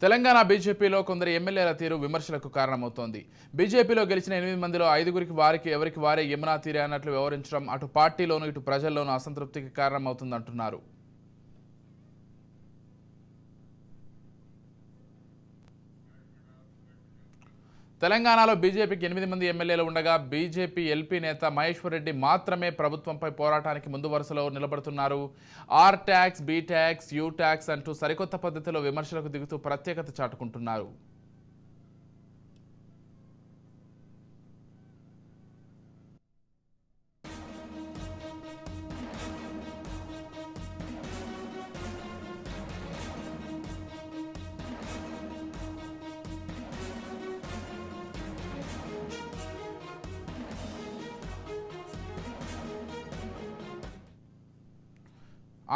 తెలంగాణ బీజేపీలో కొందరు ఎమ్మెల్యేల తీరు విమర్శలకు కారణమవుతోంది. బీజేపీలో గెలిచిన 8 మందిలో 5 ఎవరికి వారే యమునా తీరే అన్నట్లు వ్యవహరించడం అటు పార్టీలోనూ ఇటు ప్రజల్లోనూ అసంతృప్తికి కారణమవుతుందంటున్నారు. తెలంగాణలో బీజేపీకి 8 మంది ఎమ్మెల్యేలు ఉండగా బీజేపీ ఎల్పీ నేత మహేశ్వర్ రెడ్డి మాత్రమే ప్రభుత్వంపై పోరాటానికి ముందు వరుసలో నిలబడుతున్నారు. R tax, be tax, you tax అంటూ సరికొత్త పద్ధతిలో విమర్శలకు దిగుతూ ప్రత్యేకత చాటుకుంటున్నారు.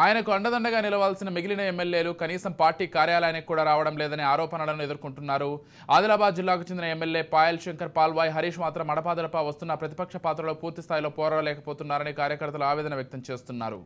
ఆయనకు అండదండగా నిలవాల్సిన మిగిలిన ఎమ్మెల్యేలు కనీసం పార్టీ కార్యాలయానికి కూడా రావడం లేదనే ఆరోపణలను ఎదుర్కొంటున్నారు. ఆదిలాబాద్ జిల్లాకు చెందిన ఎమ్మెల్యే పాయల్ శంకర్ పాల్వాయ్ హరీష్ మాత్రం అడపాదడపా వస్తున్న ప్రతిపక్ష పాత్రలో పూర్తి స్థాయిలో పోరాడలేకపోతున్నారని కార్యకర్తలు ఆవేదన వ్యక్తం చేస్తున్నారు.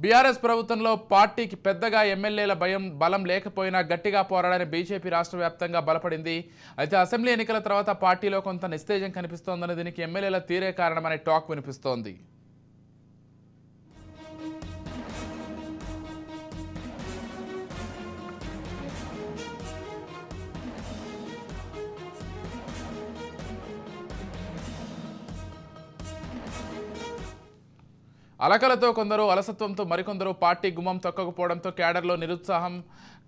బీఆర్ఎస్ ప్రభుత్వంలో పార్టీకి పెద్దగా ఎమ్మెల్యేల బలం లేకపోయినా గట్టిగా పోరాడని బీజేపీ రాష్ట్ర వ్యాప్తంగా బలపడింది. అయితే అసెంబ్లీ ఎన్నికల తర్వాత పార్టీలో కొంత నిస్తేజం కనిపిస్తోందని, దీనికి ఎమ్మెల్యేల తీరే కారణమనే టాక్ వినిపిస్తోంది. అలకలతో కొందరు, అలసత్వంతో మరికొందరు పార్టీ గుమ్మం తొక్కకపోవడంతో క్యాడర్లో నిరుత్సాహం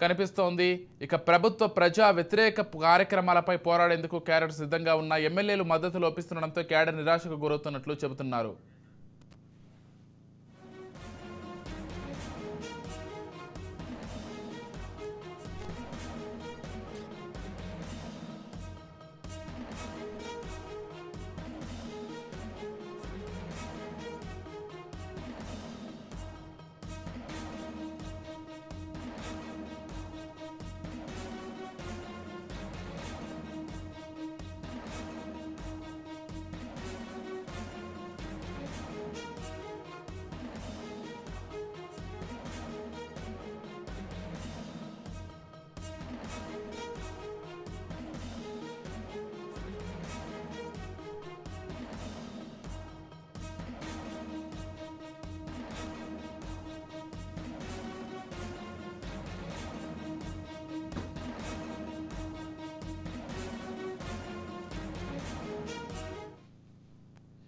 కనిపిస్తోంది. ఇక ప్రభుత్వ ప్రజా వ్యతిరేక కార్యక్రమాలపై పోరాడేందుకు క్యాడర్ సిద్ధంగా ఉన్న ఎమ్మెల్యేలు మద్దతు లోపిస్తుండడంతో క్యాడర్ నిరాశకు గురవుతున్నట్లు చెబుతున్నారు.